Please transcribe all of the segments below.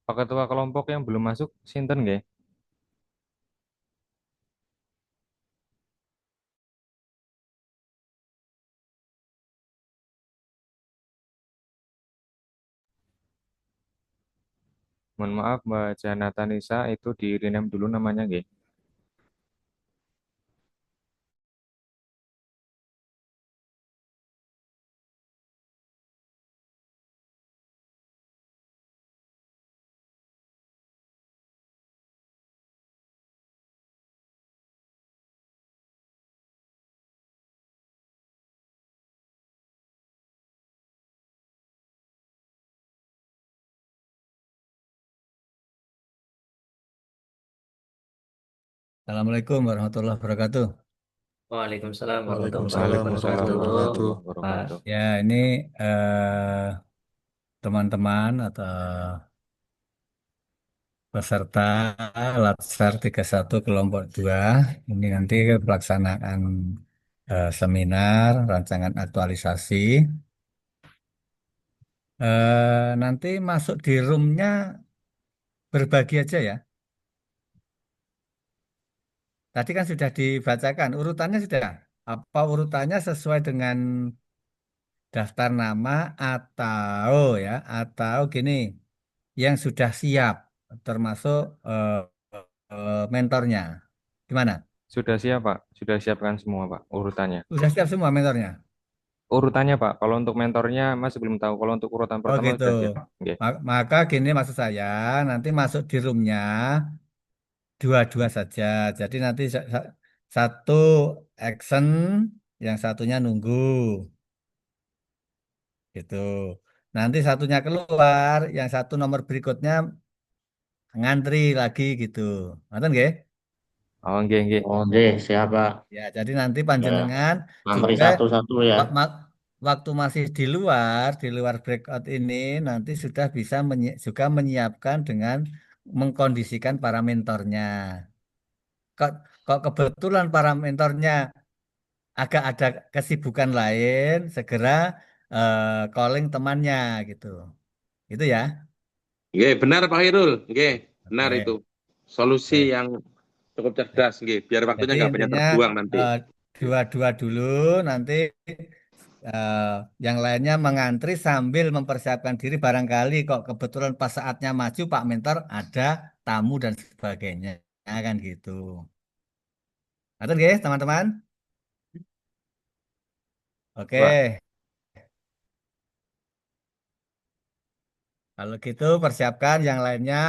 Pak Ketua kelompok yang belum masuk, sinten nggih? Mohon maaf Mbak Janata Nisa itu di rename dulu namanya nggih. Assalamualaikum warahmatullahi wabarakatuh. Waalaikumsalam warahmatullahi Waalaikumsalam Waalaikumsalam wabarakatuh, warahmatullahi warahmatullahi Pak. wabarakatuh. Ya, ini teman-teman atau peserta Latsar 31 kelompok 2 ini nanti pelaksanaan seminar rancangan aktualisasi. Nanti masuk di roomnya berbagi aja ya. Tadi kan sudah dibacakan urutannya sudah. Apa urutannya sesuai dengan daftar nama atau ya atau gini yang sudah siap termasuk mentornya. Gimana? Sudah siap Pak? Sudah siapkan semua Pak urutannya. Sudah siap semua mentornya? Urutannya Pak, kalau untuk mentornya masih belum tahu. Kalau untuk urutan Oh pertama gitu. sudah siap. Nggih. Maka gini maksud saya, nanti masuk di roomnya dua-dua saja. Jadi nanti satu action, yang satunya nunggu, gitu. Nanti satunya keluar, yang satu nomor berikutnya ngantri lagi gitu. Ngerti nggih? Oh nggih nggih. Oke, siap, Pak. Ya, jadi nanti Ya, panjenengan ngantri juga satu-satu ya. waktu masih di luar breakout ini nanti sudah bisa juga menyiapkan dengan mengkondisikan para mentornya. Kok, kok kebetulan para mentornya agak ada kesibukan lain, segera calling temannya gitu. Itu ya. Nggih, benar Pak Hirul. Nggih, benar itu. Oke. Solusi Oke. yang cukup cerdas, nggih. Biar waktunya Jadi nggak banyak intinya terbuang nanti. eh, dua-dua dulu nanti eh, yang lainnya mengantri sambil mempersiapkan diri barangkali kok kebetulan pas saatnya maju Pak Mentor ada tamu dan sebagainya kan gitu. Atur guys teman-teman. Oke, Wah, kalau gitu persiapkan yang lainnya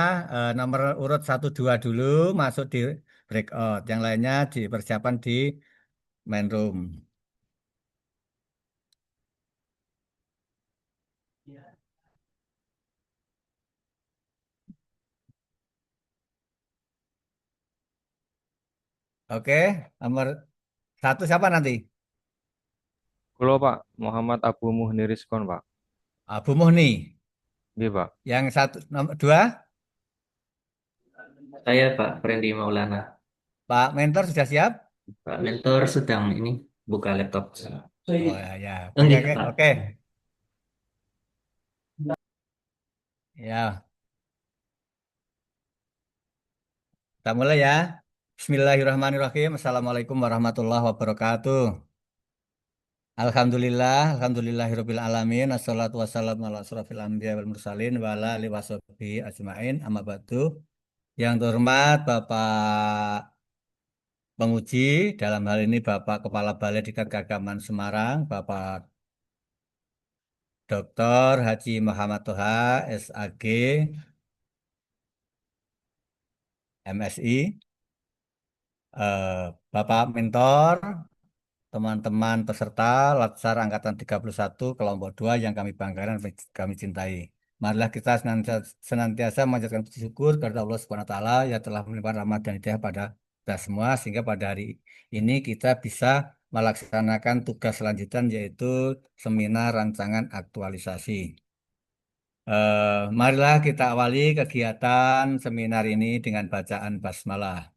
nomor urut satu 2 dulu masuk di breakout. Yang lainnya dipersiapkan di main room. Oke, nomor satu siapa nanti? Kalau Pak Muhammad Abu Muhnirizkon Pak. Bu Muhni. Nggih Pak. Yang satu nomor dua Saya Pak Frendi Maulana. Pak Mentor sudah siap? Pak Mentor sedang ini buka laptop. Oh ya, ya. Oke, Enggak, oke, Pak. oke. Ya, kita mulai ya. Bismillahirrahmanirrahim. Assalamualaikum warahmatullahi wabarakatuh. Alhamdulillahirabbil alamin. Assalatu wassalamu ala asrofil anbiya wal mursalin wa ala alihi washabihi ajmain. Amma ba'du. Yang terhormat Bapak penguji, dalam hal ini Bapak Kepala Balai Diklat Keagamaan Semarang, Bapak Dr. Haji Muhammad Toha, SAG, MSI, Bapak Mentor, teman-teman peserta Latsar Angkatan 31 Kelompok 2 yang kami banggakan dan kami cintai. Marilah kita senantiasa memanjatkan puji syukur kepada Allah Subhanahu wa taala yang telah melimpahkan rahmat dan hidayah pada kita semua sehingga pada hari ini kita bisa melaksanakan tugas selanjutan yaitu seminar rancangan aktualisasi. Marilah kita awali kegiatan seminar ini dengan bacaan basmalah.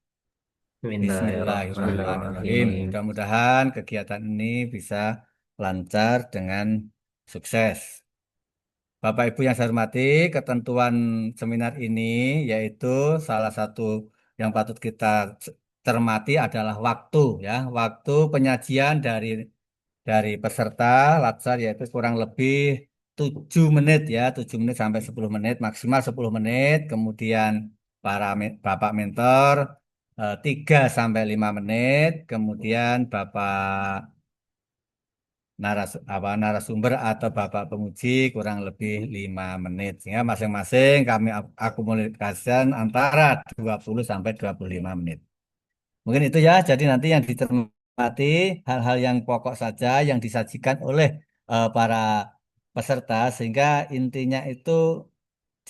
Bismillahirrahmanirrahim. Bismillahirrahmanirrahim. Mudah-mudahan kegiatan ini bisa lancar dengan sukses. Bapak Ibu yang saya hormati, ketentuan seminar ini yaitu salah satu yang patut kita cermati adalah waktu ya, waktu penyajian dari peserta Latsar yaitu kurang lebih 7 menit ya, 7 menit sampai 10 menit, maksimal 10 menit. Kemudian Bapak mentor 3 sampai 5 menit, kemudian Bapak narasumber atau Bapak penguji kurang lebih 5 menit. Sehingga masing-masing kami akumulasikan antara 20 sampai 25 menit. Mungkin itu ya, jadi nanti yang dicermati hal-hal yang pokok saja yang disajikan oleh para peserta sehingga intinya itu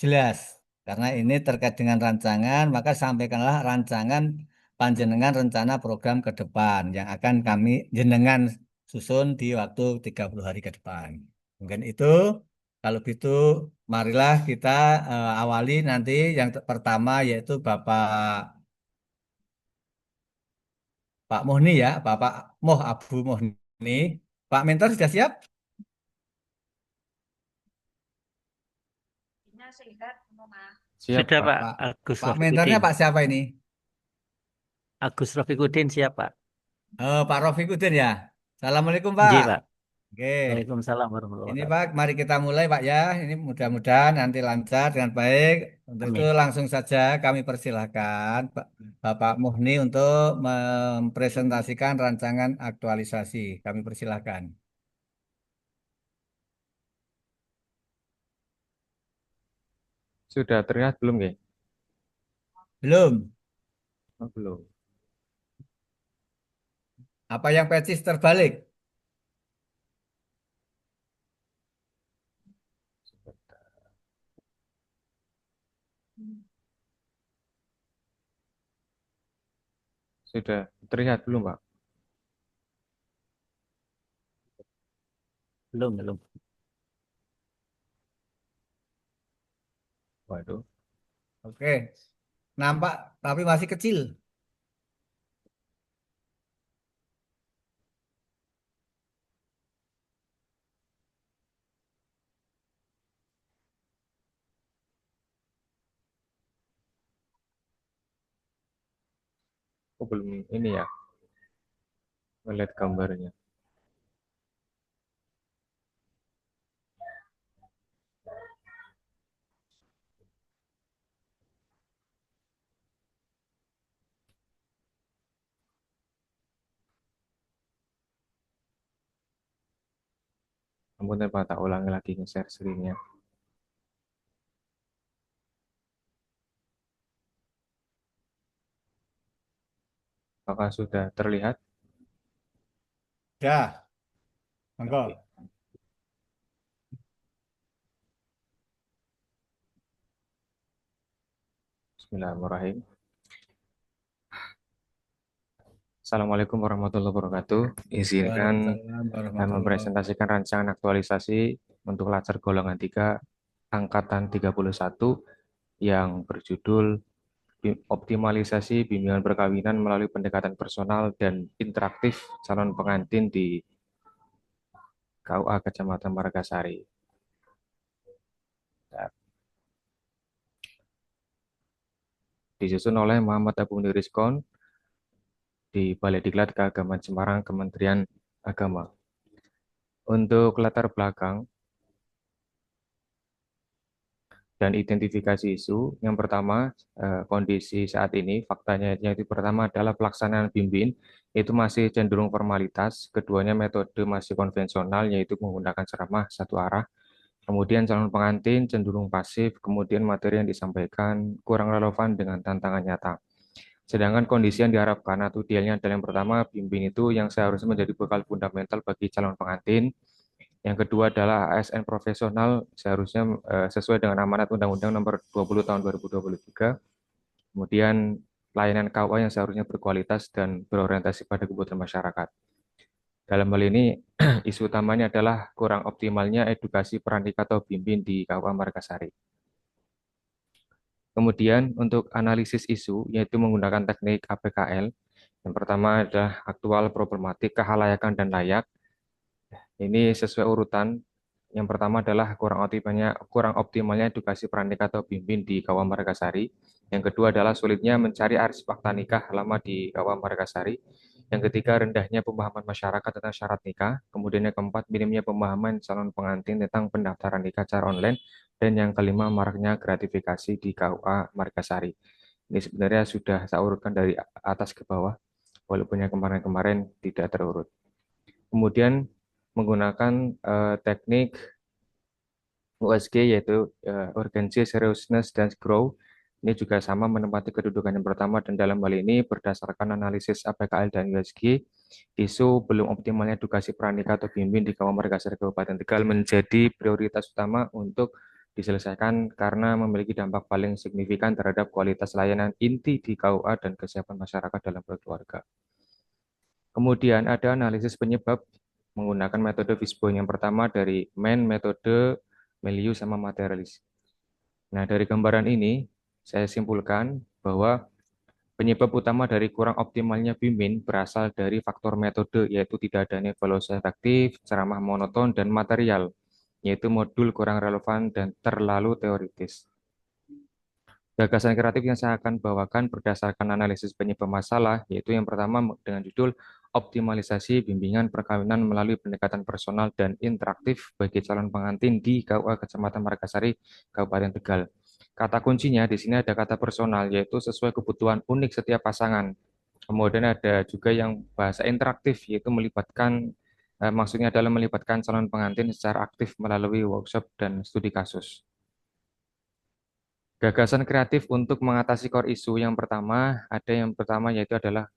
jelas. Karena ini terkait dengan rancangan, maka sampaikanlah rancangan panjenengan rencana program ke depan yang akan kami jenengan susun di waktu 30 hari ke depan. Mungkin itu, kalau gitu marilah kita awali nanti yang pertama yaitu Pak Muhni ya, Bapak Abu Muhni. Pak Mentor sudah siap? Siap, Sudah Pak. Pak, Pak, Agus Pak mentornya Rafiqudin. Pak siapa ini? Agus Rafiqudin siap Pak. Pak Rofiqudin ya. Assalamualaikum Pak. Nggih Pak. Oke, Waalaikumsalam warahmatullahi ini wabarakatuh. Pak, mari kita mulai Pak ya. Ini mudah-mudahan nanti lancar dengan baik. Untuk itu Amin. langsung saja kami persilahkan Bapak Muhni untuk mempresentasikan rancangan aktualisasi. Kami persilahkan. Sudah terlihat belum, nggih? Belum. Oh, belum. Apa yang pecis terbalik? Sudah terlihat belum, Pak? Belum. Waduh. Oke, nampak tapi masih kecil. Oh, belum ini ya, melihat gambarnya. Kemudian Pak, tak ulangi lagi nge-share screen-nya. Apakah sudah terlihat? Dah, Oke. monggo. Bismillahirrahmanirrahim. Assalamualaikum warahmatullahi wabarakatuh. Izinkan Waalaikumsalam warahmatullahi mempresentasikan rancangan aktualisasi untuk Latsar golongan 3 angkatan 31 yang berjudul Optimalisasi Bimbingan Perkawinan melalui Pendekatan Personal dan Interaktif Calon Pengantin di KUA Kecamatan Margasari. Disusun oleh Muhammad Abu Niriskon di Balai Diklat Keagamaan Semarang, Kementerian Agama. Untuk latar belakang dan identifikasi isu, yang pertama kondisi saat ini, faktanya yaitu pertama adalah pelaksanaan bimbing itu masih cenderung formalitas, keduanya metode masih konvensional yaitu menggunakan ceramah satu arah, kemudian calon pengantin cenderung pasif, kemudian materi yang disampaikan kurang relevan dengan tantangan nyata. Sedangkan kondisi yang diharapkan atau idealnya adalah yang pertama, bimbing itu yang seharusnya menjadi bekal fundamental bagi calon pengantin. Yang kedua adalah ASN profesional seharusnya sesuai dengan amanat Undang-Undang Nomor 20 Tahun 2023. Kemudian layanan KUA yang seharusnya berkualitas dan berorientasi pada kebutuhan masyarakat. Dalam hal ini, isu utamanya adalah kurang optimalnya edukasi perandika atau bimbing di KUA Margasari. Kemudian untuk analisis isu, yaitu menggunakan teknik APKL. Yang pertama adalah aktual, problematik, kehalayakan, dan layak. Ini sesuai urutan Yang pertama adalah kurang optimalnya edukasi pranikah atau bimbing di Kawah Margasari. Yang kedua adalah sulitnya mencari arsip akta nikah lama di Kawah Margasari. Yang ketiga, rendahnya pemahaman masyarakat tentang syarat nikah. Kemudian yang keempat, minimnya pemahaman calon pengantin tentang pendaftaran nikah secara online. Dan yang kelima, maraknya gratifikasi di KUA Margasari. Ini sebenarnya sudah saya urutkan dari atas ke bawah, walaupun yang kemarin-kemarin tidak terurut. Kemudian menggunakan teknik USG, yaitu Urgency, Seriousness, dan Grow. Ini juga sama menempati kedudukan yang pertama, dan dalam hal ini berdasarkan analisis APKL dan USG, isu belum optimalnya edukasi pranikah atau bimbing di Kawah Margasari Kabupaten Tegal menjadi prioritas utama untuk diselesaikan karena memiliki dampak paling signifikan terhadap kualitas layanan inti di KUA dan kesiapan masyarakat dalam berkeluarga. Kemudian ada analisis penyebab menggunakan metode Fishbone. Yang pertama dari metode, milieu, sama materialis. Nah, dari gambaran ini saya simpulkan bahwa penyebab utama dari kurang optimalnya bimbing berasal dari faktor metode, yaitu tidak adanya evaluasi efektif, ceramah monoton, dan material, yaitu modul kurang relevan dan terlalu teoritis. Gagasan kreatif yang saya akan bawakan berdasarkan analisis penyebab masalah, yaitu yang pertama dengan judul optimalisasi bimbingan perkawinan melalui pendekatan personal dan interaktif bagi calon pengantin di KUA Kecamatan Margasari, Kabupaten Tegal. Kata kuncinya di sini ada kata personal, yaitu sesuai kebutuhan unik setiap pasangan. Kemudian ada juga yang bahasa interaktif, yaitu maksudnya adalah melibatkan calon pengantin secara aktif melalui workshop dan studi kasus. Gagasan kreatif untuk mengatasi core isu yang pertama, yaitu adalah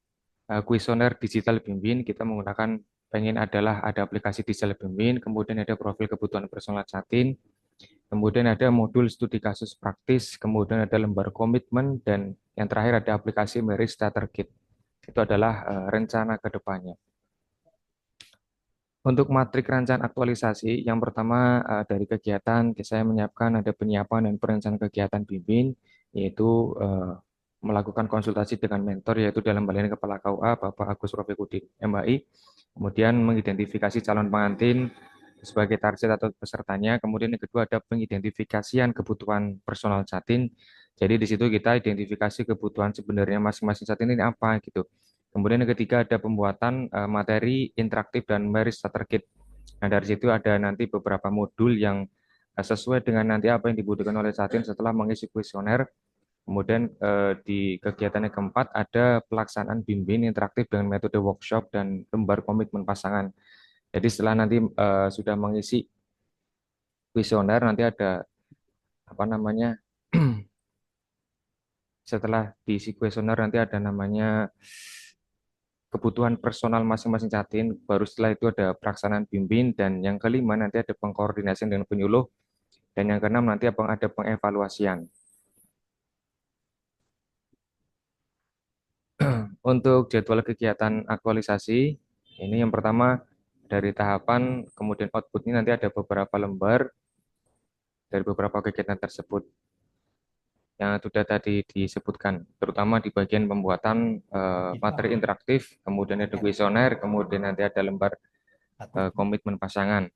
kuesioner digital bimbing. Kita menggunakan ada aplikasi digital bimbing, kemudian ada profil kebutuhan personal Jatin, kemudian ada modul studi kasus praktis, kemudian ada lembar komitmen, dan yang terakhir ada aplikasi Marriage Starter Kit. Itu adalah rencana ke depannya. Untuk matrik rancangan aktualisasi, yang pertama dari kegiatan, saya menyiapkan ada penyiapan dan perencanaan kegiatan bimbing, yaitu melakukan konsultasi dengan mentor, yaitu dalam hal ini Kepala KUA, Bapak Agus Rofiqudin, MHI, kemudian mengidentifikasi calon pengantin sebagai target atau pesertanya, kemudian yang kedua ada pengidentifikasian kebutuhan personal Jatin, jadi di situ kita identifikasi kebutuhan sebenarnya masing-masing Jatin ini apa, gitu. Kemudian yang ketiga ada pembuatan materi interaktif dan marriage starter kit. Nah, dari situ ada nanti beberapa modul yang sesuai dengan nanti apa yang dibutuhkan oleh Jatin setelah mengisi kuesioner. Kemudian di kegiatan yang keempat ada pelaksanaan bimbing interaktif dengan metode workshop dan lembar komitmen pasangan. Jadi setelah nanti sudah mengisi kuesioner, nanti ada apa namanya setelah diisi kuesioner nanti ada namanya kebutuhan personal masing-masing Jatin, baru setelah itu ada pelaksanaan bimbing, dan yang kelima nanti ada pengkoordinasian dengan penyuluh, dan yang keenam nanti ada pengevaluasian. Untuk jadwal kegiatan aktualisasi, ini yang pertama dari tahapan, kemudian output ini nanti ada beberapa lembar dari beberapa kegiatan tersebut yang sudah tadi disebutkan, terutama di bagian pembuatan materi interaktif, kemudian ada kuesioner, kemudian nanti ada lembar komitmen pasangan.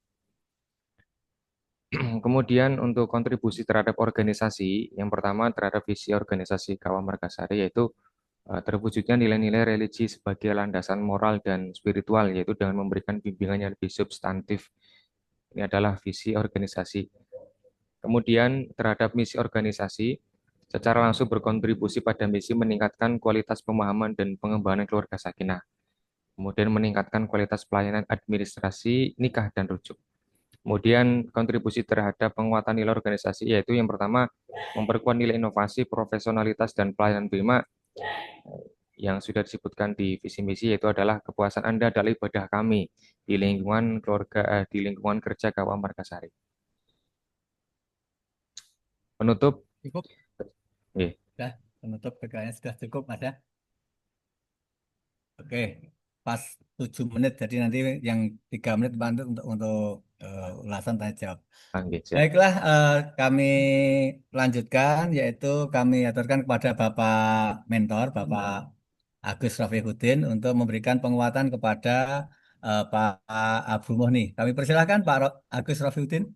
Kemudian untuk kontribusi terhadap organisasi, yang pertama terhadap visi organisasi KUA Margasari, yaitu terwujudnya nilai-nilai religi sebagai landasan moral dan spiritual, yaitu dengan memberikan bimbingan yang lebih substantif. Ini adalah visi organisasi. Kemudian terhadap misi organisasi, secara langsung berkontribusi pada misi meningkatkan kualitas pemahaman dan pengembangan keluarga sakinah. Kemudian meningkatkan kualitas pelayanan administrasi nikah dan rujuk. Kemudian kontribusi terhadap penguatan nilai organisasi, yaitu yang pertama memperkuat nilai inovasi, profesionalitas, dan pelayanan prima yang sudah disebutkan di visi misi, yaitu adalah kepuasan Anda adalah ibadah kami di lingkungan di lingkungan kerja KUA Margasari. Penutup. Cukup. Sudah, penutup PKN sudah cukup, Mas ya. Oke, pas 7 menit, jadi nanti yang 3 menit bantu untuk ulasan tanya jawab. Baiklah, kami lanjutkan, yaitu kami aturkan kepada Bapak Mentor, Bapak Agus Rafiqudin, untuk memberikan penguatan kepada Pak Abu Muhni. Kami persilahkan Pak Agus Rafiuddin.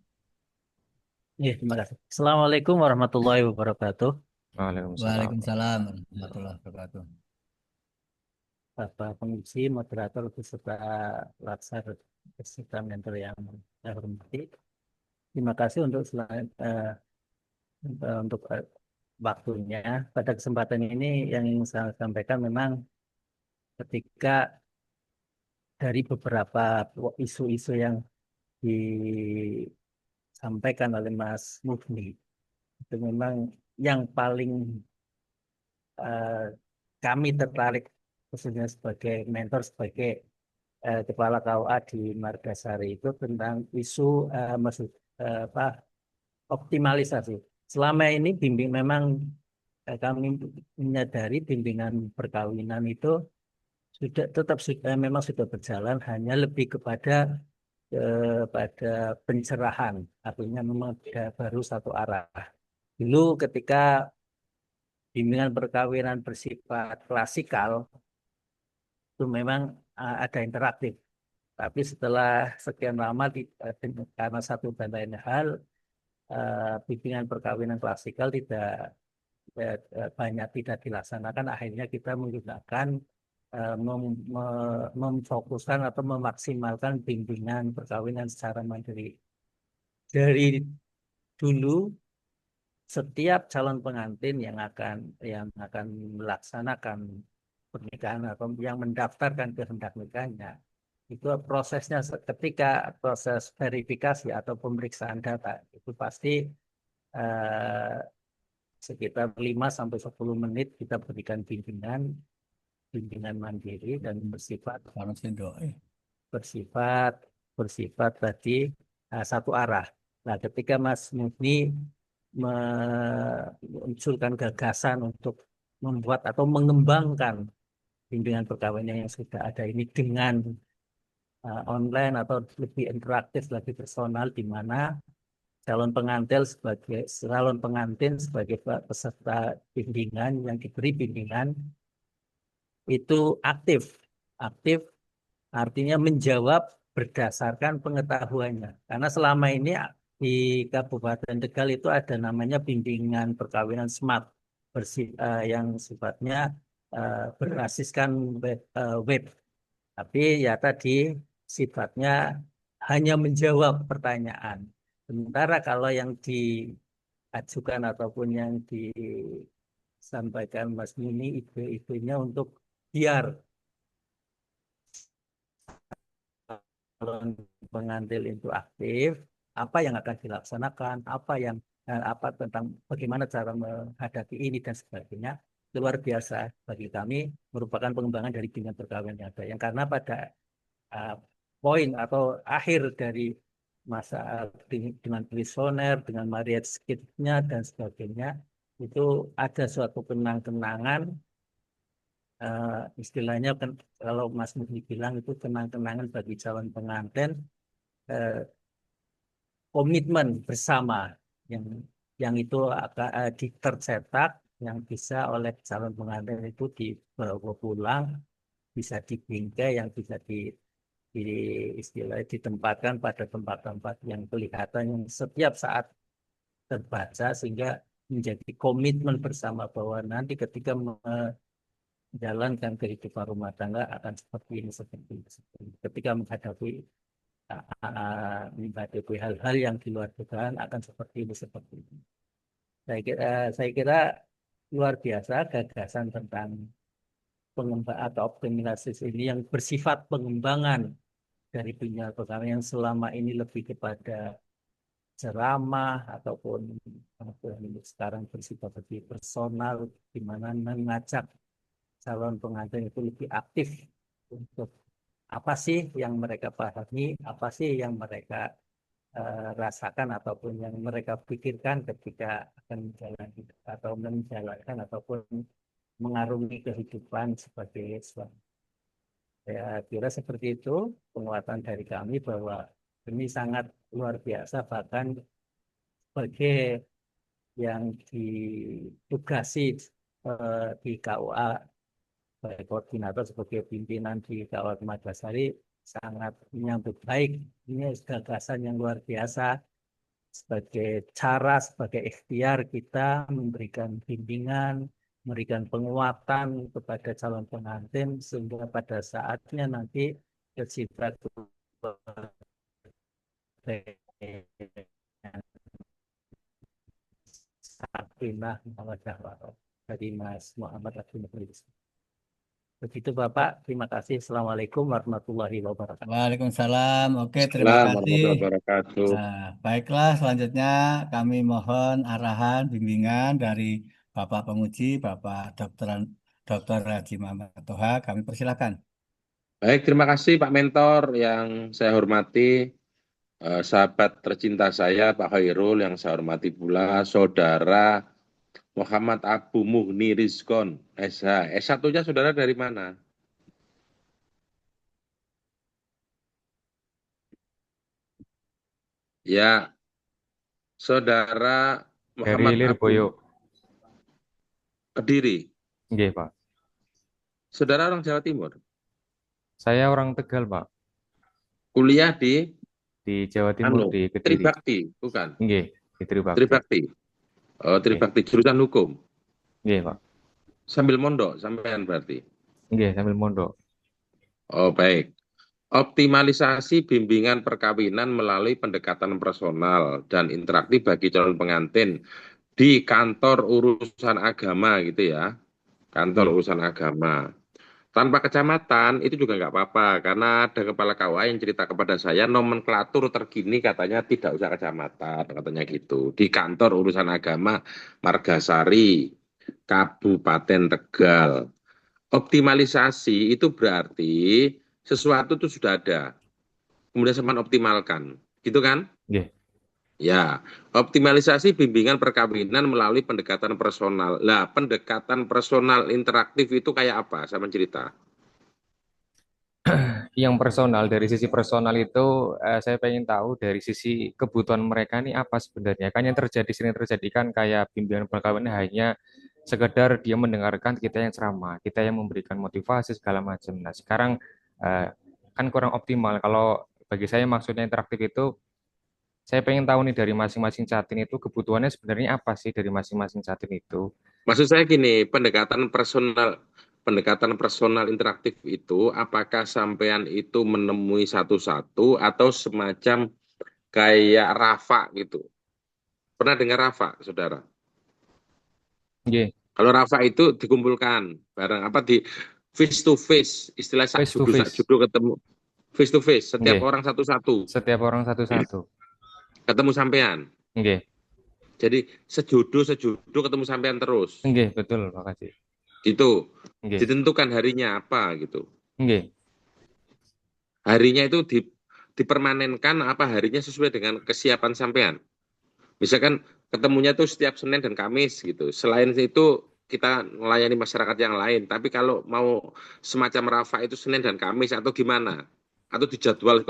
Iya, terima kasih. Assalamualaikum warahmatullahi wabarakatuh. Waalaikumsalam. Waalaikumsalam warahmatullahi wabarakatuh. Bapak Pengisi, moderator, beserta laksar, beserta mentor yang saya hormati. Terima kasih untuk waktunya. Pada kesempatan ini yang ingin saya sampaikan memang ketika dari beberapa isu-isu yang disampaikan oleh Mas Mufni, itu memang yang paling eh, kami tertarik khususnya sebagai mentor, sebagai kepala KUA di Margasari itu tentang isu apa, optimalisasi. Selama ini memang kami menyadari bimbingan perkawinan itu memang sudah berjalan, hanya lebih pada pencerahan, artinya memang baru satu arah. Dulu ketika bimbingan perkawinan bersifat klasikal itu memang ada interaktif. Tapi setelah sekian lama karena satu dan lain hal, bimbingan perkawinan klasikal banyak tidak dilaksanakan. Akhirnya kita menggunakan memfokuskan atau memaksimalkan bimbingan perkawinan secara mandiri. Dari dulu setiap calon pengantin yang akan melaksanakan pernikahan atau yang mendaftarkan kehendak nikahnya, itu prosesnya ketika proses verifikasi atau pemeriksaan data itu pasti eh, sekitar 5 sampai 10 menit kita berikan bimbingan mandiri dan Pak Sindo. bersifat bersifat tadi satu arah. Nah, ketika Mas Mufni menunculkan gagasan untuk membuat atau mengembangkan bimbingan perkawinan yang sudah ada ini dengan online atau lebih interaktif, lebih personal, di mana calon pengantin sebagai peserta bimbingan yang diberi bimbingan itu aktif, aktif artinya menjawab berdasarkan pengetahuannya. Karena selama ini di Kabupaten Tegal itu ada namanya bimbingan perkawinan smart yang sifatnya berbasiskan web. Tapi ya tadi sifatnya hanya menjawab pertanyaan. Sementara kalau yang diajukan ataupun yang disampaikan Mas Muni, ide-idenya untuk biar calon pengantin itu aktif, apa yang akan dilaksanakan, apa tentang bagaimana cara menghadapi ini dan sebagainya, luar biasa bagi kami, merupakan pengembangan dari bimbingan perkawinan yang ada. Yang karena pada uh, poin atau akhir dari masa dengan kuesioner, dengan marriage skit-nya dan sebagainya, itu ada suatu kenang-kenangan, istilahnya kan kalau Mas Mufni bilang itu kenang-kenangan bagi calon pengantin, eh, komitmen bersama yang itu akan tercetak, yang bisa oleh calon pengantin itu dibawa pulang, bisa dibingkai, yang bisa di istilahnya ditempatkan pada tempat-tempat yang kelihatan yang setiap saat terbaca, sehingga menjadi komitmen bersama bahwa nanti ketika menjalankan kehidupan rumah tangga akan seperti ini, seperti ini, seperti ini. Ketika menghadapi hal-hal yang di luar dugaan akan seperti ini, seperti ini. Saya kira luar biasa gagasan tentang pengembang atau optimalisasi ini yang bersifat pengembangan dari dunia perkawinan yang selama ini lebih kepada ceramah ataupun sekarang bersifat lebih personal, di mana mengajak calon pengantin itu lebih aktif untuk apa sih yang mereka pahami, apa sih yang mereka rasakan ataupun yang mereka pikirkan ketika akan menjalankan ataupun mengarungi kehidupan sebagai suami. Saya kira seperti itu penguatan dari kami bahwa ini sangat luar biasa, bahkan sebagai yang ditugasi di KUA sebagai koordinator, sebagai pimpinan di KUA Margasari, sangat menyambut baik. Ini gagasan yang luar biasa sebagai cara, sebagai ikhtiar kita memberikan bimbingan, memberikan penguatan kepada calon pengantin sehingga pada saatnya nanti bersifat sakinah mawaddah warahmah dari Mas Muhammad Abdul Mukhlis. Begitu Bapak, terima kasih. Assalamualaikum warahmatullahi wabarakatuh. Waalaikumsalam. Oke, terima Assalamualaikum kasih. warahmatullahi wabarakatuh. Nah, baiklah, selanjutnya kami mohon arahan bimbingan dari Bapak Penguji, Bapak Dr. Haji Muhammad Toha. Kami persilakan. Baik, terima kasih Pak Mentor yang saya hormati, sahabat tercinta saya Pak Khairul yang saya hormati pula, Saudara Muhammad Abu Muhni Rizkon, SH. S1-nya saudara dari mana? Ya, Saudara Dari Muhammad Abu Lirboyo. Kediri. Nggih, Pak. Saudara orang Jawa Timur. Saya orang Tegal, Pak. Kuliah di Jawa Timur, di Kediri. Tribakti, bukan? Nggih, di Tribakti. Tribakti. Oh, Tribakti jurusan hukum. Nggih, Pak. Sambil mondok sampean berarti. Nggih, sambil mondok. Oh, baik. Optimalisasi bimbingan perkawinan melalui pendekatan personal dan interaktif bagi calon pengantin di kantor urusan agama gitu ya. Kantor urusan agama. Tanpa kecamatan itu juga nggak apa-apa karena ada kepala KUA yang cerita kepada saya nomenklatur terkini katanya tidak usah kecamatan katanya gitu. Di kantor urusan agama Margasari, Kabupaten Tegal. Optimalisasi itu berarti sesuatu itu sudah ada, kemudian sampean optimalkan, gitu kan? Nggih. Ya, optimalisasi bimbingan perkawinan melalui pendekatan personal. Lah, pendekatan personal interaktif itu kayak apa? Sama cerita. Yang personal, dari sisi personal itu saya pengen tahu dari sisi kebutuhan mereka ini apa sebenarnya. Kan yang sering terjadi kan kayak bimbingan perkawinan hanya sekedar dia mendengarkan kita yang ceramah, kita yang memberikan motivasi segala macam. Nah, sekarang kan kurang optimal. Kalau bagi saya maksudnya interaktif itu, saya pengen tahu nih dari masing-masing catin itu kebutuhannya sebenarnya apa sih dari masing-masing catin itu. Maksud saya gini, pendekatan personal interaktif itu apakah sampean itu menemui satu-satu atau semacam kayak Rafa gitu. Pernah dengar Rafa, Saudara? Nggih, Kalau Rafa itu dikumpulkan bareng apa di face to face, istilah sak face to face. judul ketemu face to face, setiap Nggih. orang satu-satu. Setiap orang satu-satu. Ketemu sampean. Nggih. Jadi sejodoh ketemu sampean terus. Nggih, betul, makasih. Gitu. Nggih. Ditentukan harinya apa gitu. Nggih. Harinya itu dipermanenkan apa harinya sesuai dengan kesiapan sampean. Misalkan ketemunya tuh setiap Senin dan Kamis gitu. Selain itu kita melayani masyarakat yang lain. Tapi kalau mau semacam Rafa itu Senin dan Kamis atau gimana? Atau dijadwal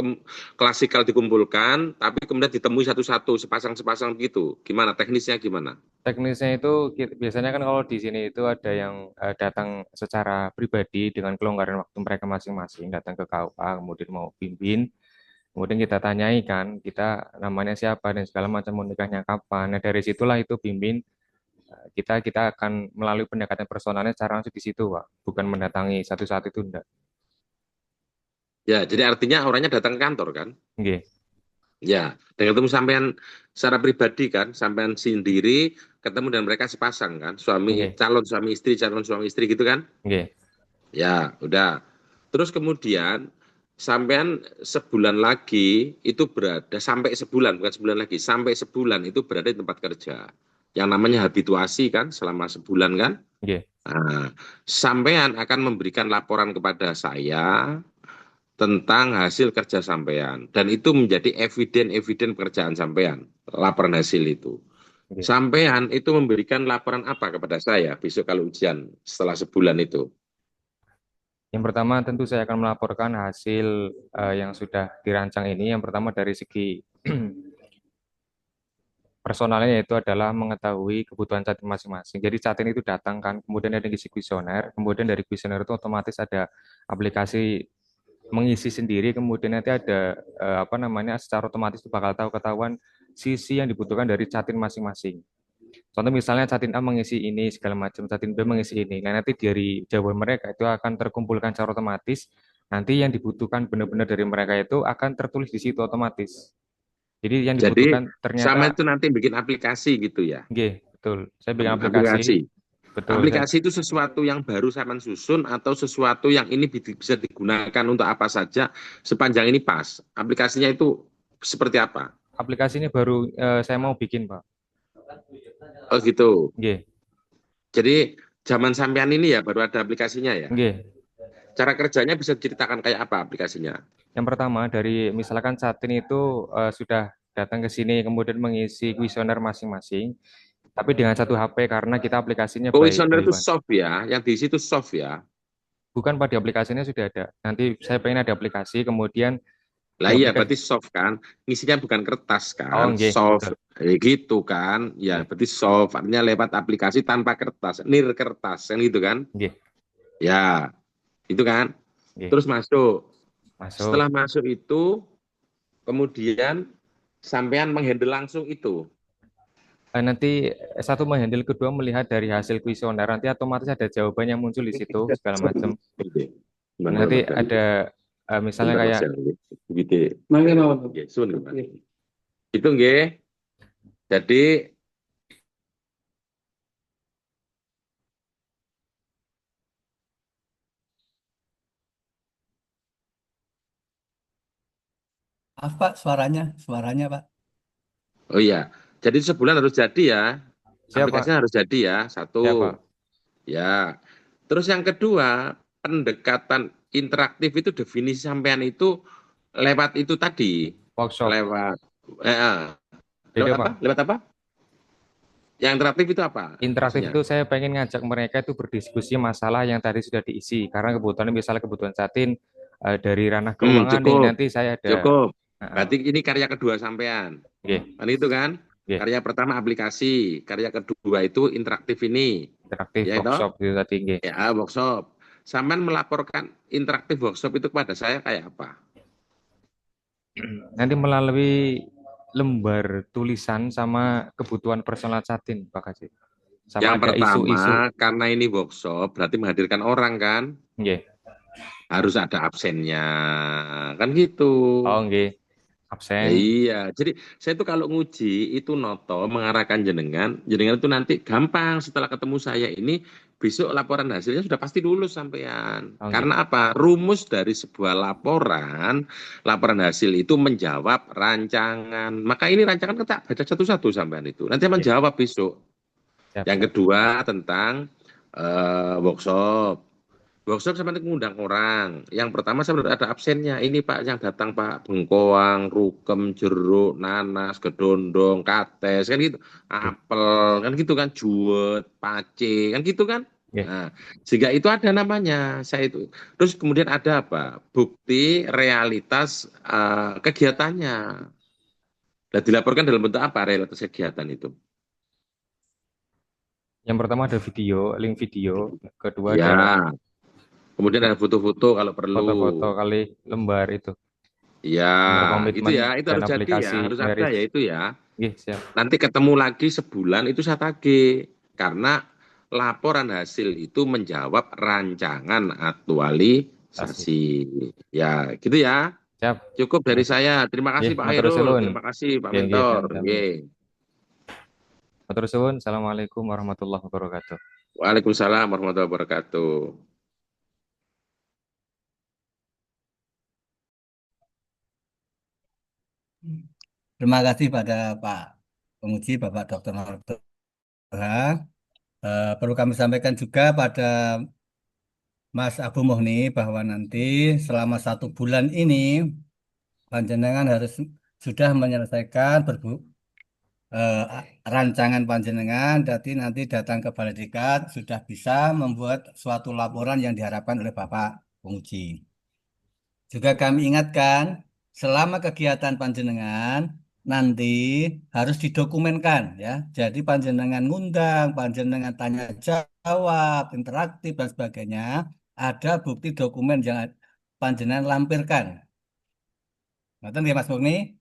klasikal dikumpulkan, tapi kemudian ditemui satu-satu, sepasang-sepasang gitu. Gimana? Teknisnya gimana? Teknisnya itu biasanya kan kalau di sini itu ada yang datang secara pribadi dengan kelonggaran waktu mereka masing-masing, datang ke KUA, kemudian mau pimpin, kemudian kita tanyai kan, kita namanya siapa dan segala macam, mau nikahnya kapan. Nah dari situlah itu pimpin kita akan melalui pendekatan personalnya secara langsung di situ, Pak. Bukan mendatangi satu-satu itu enggak. Ya, jadi artinya orangnya datang ke kantor kan? Nggih. Ya, dan ketemu sampean secara pribadi kan, sampean sendiri ketemu dan mereka sepasang kan, Nggih. calon suami istri gitu kan? Nggih. Ya, udah. Terus kemudian sampean sebulan lagi itu berada sampai sebulan, bukan sebulan lagi, sampai sebulan itu berada di tempat kerja. Yang namanya habituasi kan selama sebulan kan? Nggih. Nah, sampean akan memberikan laporan kepada saya tentang hasil kerja sampean dan itu menjadi eviden pekerjaan sampean, laporan hasil itu. Nggih. Sampean itu memberikan laporan apa kepada saya besok kalau ujian setelah sebulan itu? Yang pertama tentu saya akan melaporkan hasil yang sudah dirancang ini. Yang pertama dari segi personalnya yaitu adalah mengetahui kebutuhan catin masing-masing. Jadi catin itu datang kan, kemudian ada ngisi kuesioner, kemudian dari kuesioner itu otomatis ada aplikasi mengisi sendiri, kemudian nanti ada apa namanya, secara otomatis itu bakal tahu ketahuan sisi yang dibutuhkan dari Catin masing-masing. Contoh misalnya Catin A mengisi ini segala macam, Catin B mengisi ini. Nah, nanti dari jawaban mereka itu akan terkumpulkan secara otomatis. Nanti yang dibutuhkan benar-benar dari mereka itu akan tertulis di situ otomatis. Jadi yang Jadi dibutuhkan sama ternyata, itu nanti bikin aplikasi gitu ya. betul. Saya bikin aplikasi, Aplikasi. betul. Saya, Aplikasi itu sesuatu yang baru sama susun atau sesuatu yang ini bisa digunakan untuk apa saja sepanjang ini pas. Aplikasinya itu seperti apa? aplikasinya baru saya mau bikin, Pak. Oh gitu. Nggih, Jadi zaman sampean ini ya baru ada aplikasinya ya. nggih. Cara kerjanya bisa diceritakan kayak apa aplikasinya? Yang pertama dari misalkan Catin itu sudah datang ke sini kemudian mengisi kuesioner masing-masing, tapi dengan satu HP karena kita aplikasinya Questionnaire by itu one. soft ya, yang diisi itu soft ya. Bukan, pada aplikasinya sudah ada. Nanti saya pengen ada aplikasi, kemudian Lah di iya aplikasi, berarti soft kan, ngisinya bukan kertas oh kan, nggih, soft. betul. Gitu kan, ya Nggih, berarti soft artinya lewat aplikasi tanpa kertas, nir kertas kan gitu kan. nggih, Ya, itu kan. nggih. Terus masuk. Setelah Masuk. masuk itu, kemudian sampean menghandle langsung itu. Nanti satu menghandle, kedua melihat dari hasil kuesioner, nanti otomatis ada jawaban yang muncul di situ segala macam. Gimana Nanti Mas Dan? ada misalnya Bentar Mas kayak, Dan. Gitu. Nggih, sun, Mas. Itu nggih. Jadi Maaf Pak, suaranya Pak. oh iya, jadi sebulan harus jadi ya. siapa? Aplikasinya harus jadi ya, satu. Siapa? Ya. Terus yang kedua, pendekatan interaktif itu definisi sampean itu lewat itu tadi. Workshop. Lewat eh, eh, lewat Beda, apa? Pak. Lewat apa? Yang interaktif itu apa Interaktif maksudnya? itu saya pengen ngajak mereka itu berdiskusi masalah yang tadi sudah diisi. Karena kebutuhan misalnya kebutuhan Catin dari ranah keuangan nih, Cukup, nanti saya ada. cukup. Uh, Berarti ini karya kedua sampean. Oke, Kan itu kan? oke. Karya pertama aplikasi, karya kedua itu interaktif ini. Interaktif Ya itu? workshop itu tadi, oke. Ya, workshop. Sampean melaporkan interaktif workshop itu kepada saya kayak apa? Nanti melalui lembar tulisan sama kebutuhan personal Catin, Pak Kasih. Sama Yang ada pertama, isu-isu. karena ini workshop, berarti menghadirkan orang kan? Oke. Harus ada absennya. Kan gitu. Oh, oke. Ya, Absen. iya, jadi saya tuh kalau nguji itu noto mengarahkan jenengan, jenengan itu nanti gampang setelah ketemu saya ini besok laporan hasilnya sudah pasti lulus sampean. Oh, oke. Karena apa? Rumus dari sebuah laporan, laporan hasil itu menjawab rancangan. Maka ini rancangan kita baca satu-satu sampean itu. Nanti Oke. menjawab besok. Siap, Yang siap. kedua tentang workshop. Workshop sama mengundang orang. Yang pertama saya ada absennya. Ini Pak yang datang Pak bengkoang, rukem, jeruk, nanas, gedondong, kates kan gitu. Oke. Apel kan gitu kan, juwet, pace kan gitu kan. Oke. Nah, sehingga itu ada namanya saya itu. Terus kemudian ada apa? Bukti realitas kegiatannya. Dan dilaporkan dalam bentuk apa realitas kegiatan itu? Yang pertama ada video, link video. Kedua ada Ya, kemudian ada foto-foto kalau perlu. foto-foto kali lembar itu. Ya, Lembar gitu komitmen ya, itu dan harus jadi ya, aplikasi harus ada merit. ya itu ya. Oke, siap. Nanti ketemu lagi sebulan itu saya tagih karena laporan hasil itu menjawab rancangan Kasih. aktualisasi. Ya, gitu ya. Siap. Cukup dari Mas. saya. Terima Oke, kasih Pak matur Hairul, suwun. terima kasih Pak Oke, oke, Mentor. sami-sami. Nggih. Matur suwun. Assalamualaikum warahmatullahi wabarakatuh. Waalaikumsalam warahmatullahi wabarakatuh. Terima kasih pada Pak Penguji, Bapak Dr. Norto. Perlu kami sampaikan juga pada Mas Abu Muhni bahwa nanti selama 1 bulan ini panjenengan harus sudah menyelesaikan eh, rancangan panjenengan, jadi nanti datang ke Balai Diklat sudah bisa membuat suatu laporan yang diharapkan oleh Bapak Penguji. Juga kami ingatkan, selama kegiatan panjenengan nanti harus didokumenkan ya. Jadi panjenengan ngundang, panjenengan tanya jawab, interaktif dan sebagainya, ada bukti dokumen yang panjenengan lampirkan. Ngerti nggih Mas Mukni?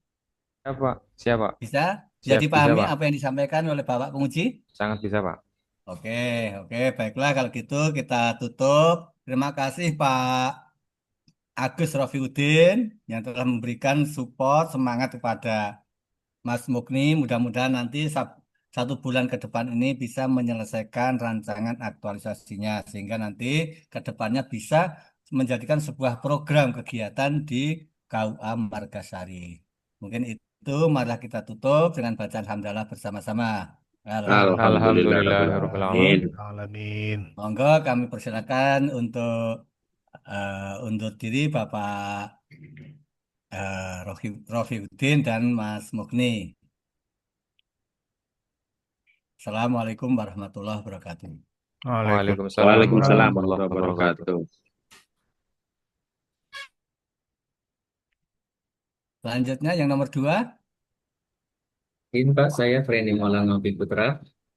Siap, Pak. Siap, Pak. Bisa? Bisa Siap, bisa, dipahami Pak. apa yang disampaikan oleh Bapak penguji? Sangat bisa, Pak. Oke, oke, baiklah kalau gitu kita tutup. Terima kasih Pak Agus Rofiuddin yang telah memberikan support semangat kepada Mas Mukni. Mudah-mudahan nanti 1 bulan ke depan ini bisa menyelesaikan rancangan aktualisasinya sehingga nanti ke depannya bisa menjadikan sebuah program kegiatan di KUA Margasari. Mungkin itu, marilah kita tutup dengan bacaan hamdalah bersama-sama. Alhamdulillahirobbilalamin. Alhamdulillahirobbilalamin. Alamin. Monggo kami persilakan untuk undur diri Bapak Rofiuddin dan Mas Mukni. Assalamualaikum warahmatullahi wabarakatuh. Waalaikumsalam Waalaikumsalam warahmatullahi warahmatullahi wabarakatuh. wabarakatuh. Selanjutnya yang nomor 2. Ini Pak, saya Frenny Maulana Putra.